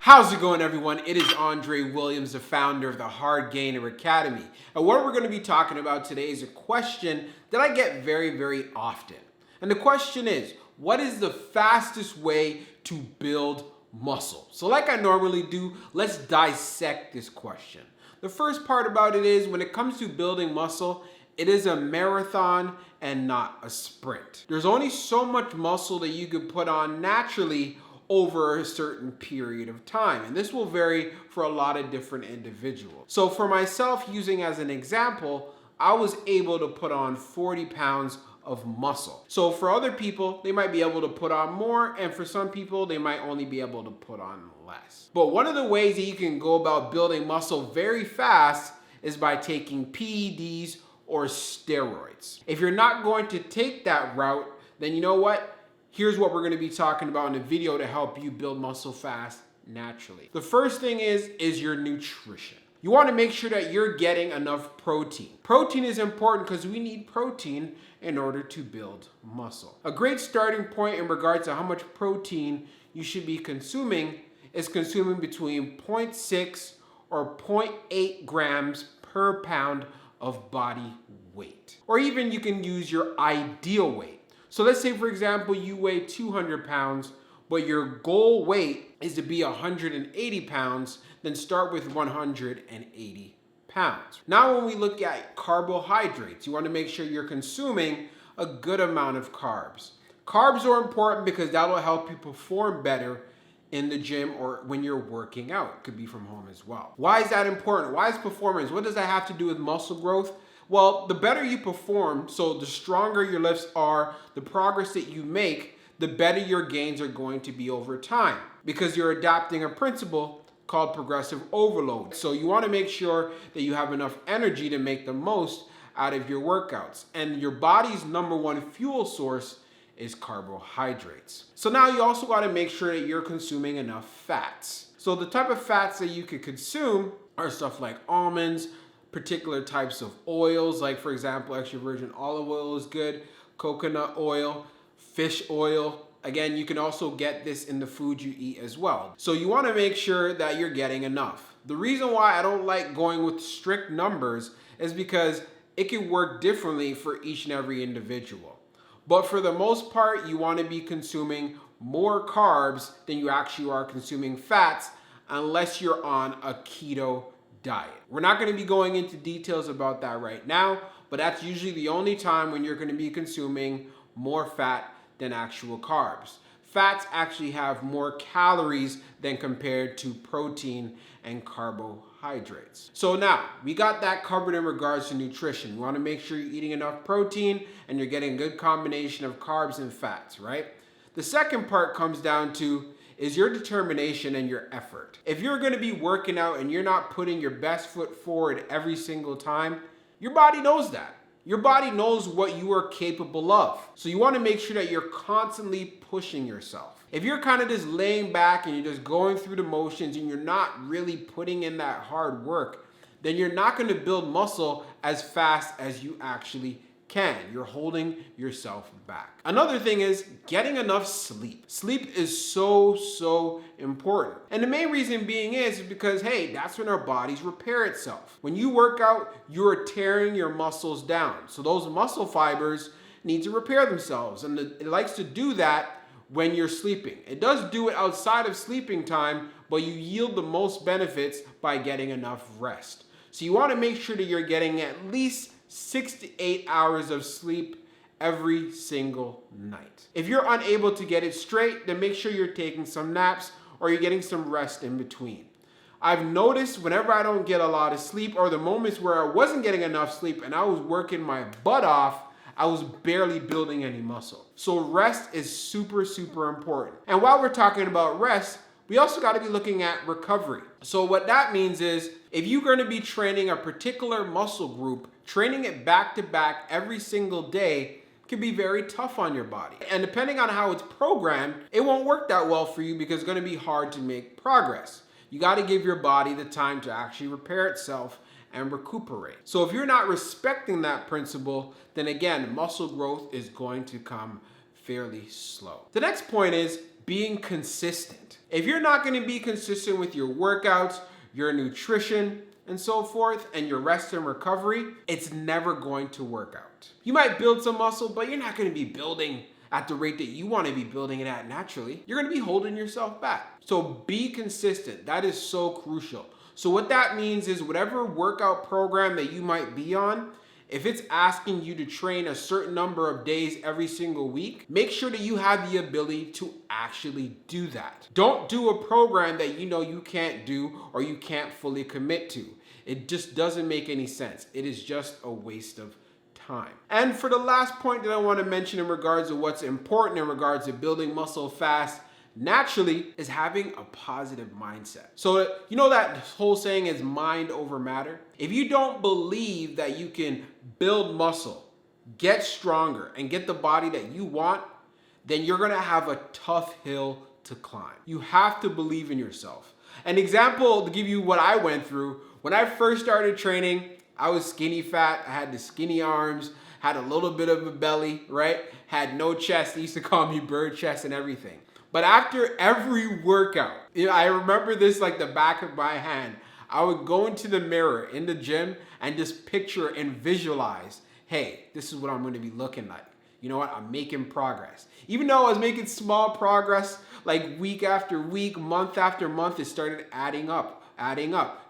How's it going, everyone? It is Andre Williams, the founder of the Hard Gainer Academy. And what we're going to be talking about today is a question that I get very often. And the question is, what is the fastest way to build muscle? So like I normally do, let's dissect this question. The first part about it is, when it comes to building muscle, it is a marathon and not a sprint. There's only so much muscle that you can put on naturally over a certain period of time. And this will vary for a lot of different individuals. So for myself, using as an example, I was able to put on 40 pounds of muscle. So for other people, they might be able to put on more, and for some people, they might only be able to put on less. But one of the ways that you can go about building muscle very fast is by taking PEDs or steroids. If you're not going to take that route, then you know what? Here's what we're going to be talking about in the video to help you build muscle fast naturally. The first thing is your nutrition. You want to make sure that you're getting enough protein. Protein is important because we need protein in order to build muscle. A great starting point in regards to how much protein you should be consuming is consuming between 0.6 or 0.8 grams per pound of body weight. Or even you can use your ideal weight. So let's say, for example, you weigh 200 pounds, but your goal weight is to be 180 pounds, then start with 180 pounds. Now, when we look at carbohydrates, you want to make sure you're consuming a good amount of carbs. Carbs are important because that will help you perform better in the gym or when you're working out. It could be from home as well. Why is that important? Why is performance? What does that have to do with muscle growth? Well, the better you perform, so the stronger your lifts are, the progress that you make, the better your gains are going to be over time, because you're adopting a principle called progressive overload. So you want to make sure that you have enough energy to make the most out of your workouts. And your body's number one fuel source is carbohydrates. So now you also got to make sure that you're consuming enough fats. So the type of fats that you could consume are stuff like almonds, particular types of oils, like for example, extra virgin olive oil is good, coconut oil, fish oil. Again, you can also get this in the food you eat as well. So you want to make sure that you're getting enough. The reason why I don't like going with strict numbers is because it can work differently for each and every individual. But for the most part, you want to be consuming more carbs than you actually are consuming fats, unless you're on a keto diet. We're not going to be going into details about that right now, but that's usually the only time when you're going to be consuming more fat than actual carbs. Fats actually have more calories than compared to protein and carbohydrates. So now we got that covered in regards to nutrition. You want to make sure you're eating enough protein and you're getting a good combination of carbs and fats, right? The second part comes down to is your determination and your effort. If you're going to be working out and you're not putting your best foot forward every single time, your body knows that. Your body knows what you are capable of. So you want to make sure that you're constantly pushing yourself. If you're kind of just laying back and you're just going through the motions and you're not really putting in that hard work, then you're not going to build muscle as fast as you actually can. You're holding yourself back. Another thing is getting enough sleep. Sleep is so important. And the main reason being is because, hey, that's when our bodies repair itself. When you work out, you're tearing your muscles down. So those muscle fibers need to repair themselves. And it likes to do that when you're sleeping. It does do it outside of sleeping time, but you yield the most benefits by getting enough rest. So you want to make sure that you're getting at least 6 to 8 hours of sleep every single night. If you're unable to get it straight, then make sure you're taking some naps or you're getting some rest in between. I've noticed whenever I don't get a lot of sleep, or the moments where I wasn't getting enough sleep and I was working my butt off, I was barely building any muscle. So rest is super important. And while we're talking about rest, we also got to be looking at recovery. So what that means is, if you're going to be training a particular muscle group, training it back to back every single day can be very tough on your body. And depending on how it's programmed, it won't work that well for you because it's going to be hard to make progress. You got to give your body the time to actually repair itself and recuperate. So if you're not respecting that principle, then again, muscle growth is going to come fairly slow. The next point is being consistent. If you're not going to be consistent with your workouts, your nutrition, and so forth, and your rest and recovery, it's never going to work out. You might build some muscle, but you're not going to be building at the rate that you want to be building it at naturally. You're going to be holding yourself back. So be consistent. That is so crucial. So what that means is whatever workout program that you might be on, if it's asking you to train a certain number of days every single week, make sure that you have the ability to actually do that. Don't do a program that you know you can't do or you can't fully commit to. It just doesn't make any sense. It is just a waste of time. And for the last point that I want to mention in regards to what's important in regards to building muscle fast naturally is having a positive mindset. So you know that whole saying is mind over matter? If you don't believe that you can build muscle, get stronger, and get the body that you want, then you're gonna have a tough hill to climb. You have to believe in yourself. An example to give you what I went through, when I first started training, I was skinny fat, I had the skinny arms, had a little bit of a belly, right? Had no chest, they used to call me bird chest and everything. But after every workout, I remember this like the back of my hand. I would go into the mirror in the gym and just picture and visualize, hey, this is what I'm going to be looking like. You know what? I'm making progress. Even though I was making small progress, like week after week, month after month, it started adding up.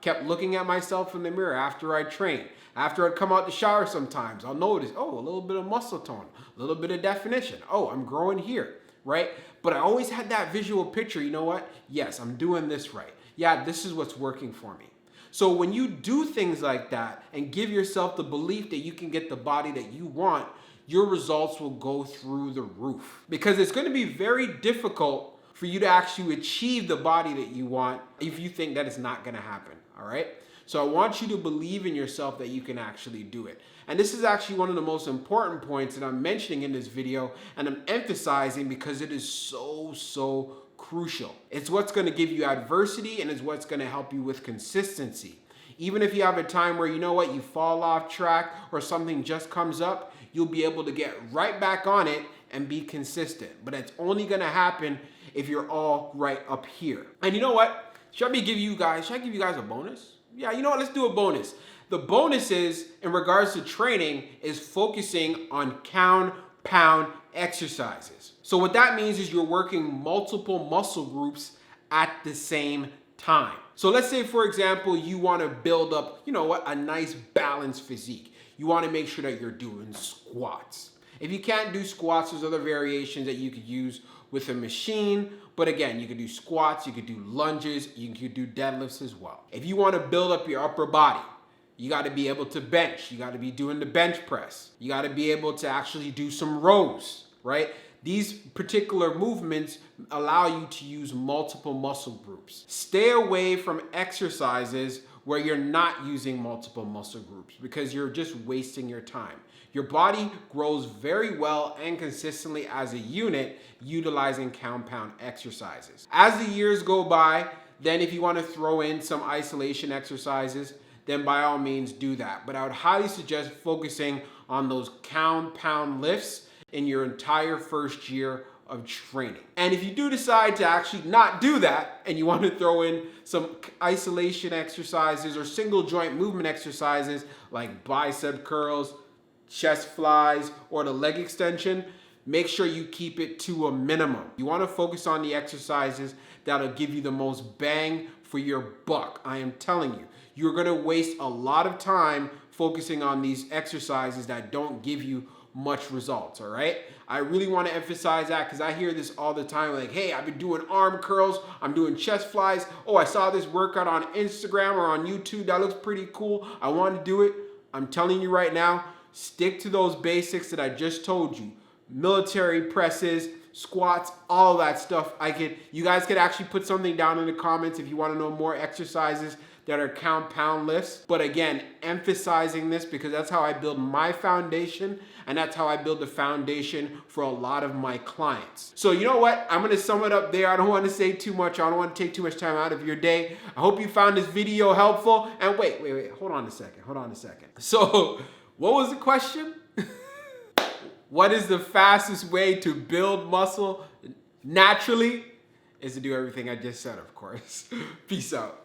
Kept looking at myself in the mirror after I trained. After I'd come out the shower sometimes, I'll notice, oh, a little bit of muscle tone, a little bit of definition. Oh, I'm growing here, right? But I always had that visual picture, you know what? Yes, I'm doing this right. Yeah, this is what's working for me. So when you do things like that and give yourself the belief that you can get the body that you want, your results will go through the roof. Because it's going to be very difficult for you to actually achieve the body that you want if you think that it's not going to happen, all right? So I want you to believe in yourself that you can actually do it. And this is actually one of the most important points that I'm mentioning in this video, and I'm emphasizing because it is so crucial. It's what's going to give you adversity, and it's what's going to help you with consistency. Even if you have a time where, you know what, you fall off track or something just comes up, you'll be able to get right back on it and be consistent. But it's only going to happen if you're all right up here. And you know what? Should I give you guys a bonus? Yeah, you know what? Let's do a bonus. The bonus is, in regards to training, is focusing on compound exercises. So what that means is you're working multiple muscle groups at the same time. So let's say, for example, you want to build up, you know what, a nice balanced physique. You want to make sure that you're doing squats. If you can't do squats, there's other variations that you could use with a machine. But again, you could do squats, you could do lunges, you could do deadlifts as well. If you want to build up your upper body, you got to be able to bench. You got to be doing the bench press. You got to be able to actually do some rows, right? These particular movements allow you to use multiple muscle groups. Stay away from exercises where you're not using multiple muscle groups because you're just wasting your time. Your body grows very well and consistently as a unit utilizing compound exercises. As the years go by, then if you want to throw in some isolation exercises, then by all means do that. But I would highly suggest focusing on those compound lifts in your entire first year of training. And if you do decide to actually not do that and you want to throw in some isolation exercises or single joint movement exercises like bicep curls, chest flies, or the leg extension, make sure you keep it to a minimum. You want to focus on the exercises that'll give you the most bang for your buck. I am telling you, you're going to waste a lot of time focusing on these exercises that don't give you much results, all right? I really want to emphasize that because I hear this all the time, like, hey, I've been doing arm curls, I'm doing chest flies, oh, I saw this workout on Instagram or on YouTube, that looks pretty cool, I want to do it. I'm telling you right now, stick to those basics that I just told you. Military presses, squats, all of that stuff. You guys could actually put something down in the comments if you want to know more exercises that are compound lifts. But again, emphasizing this because that's how I build my foundation and that's how I build the foundation for a lot of my clients. So you know what? I'm gonna sum it up there. I don't want to say too much. I don't want to take too much time out of your day. I hope you found this video helpful. And wait, hold on a second. So what was the question? What is the fastest way to build muscle naturally? is to do everything I just said, of course. Peace out.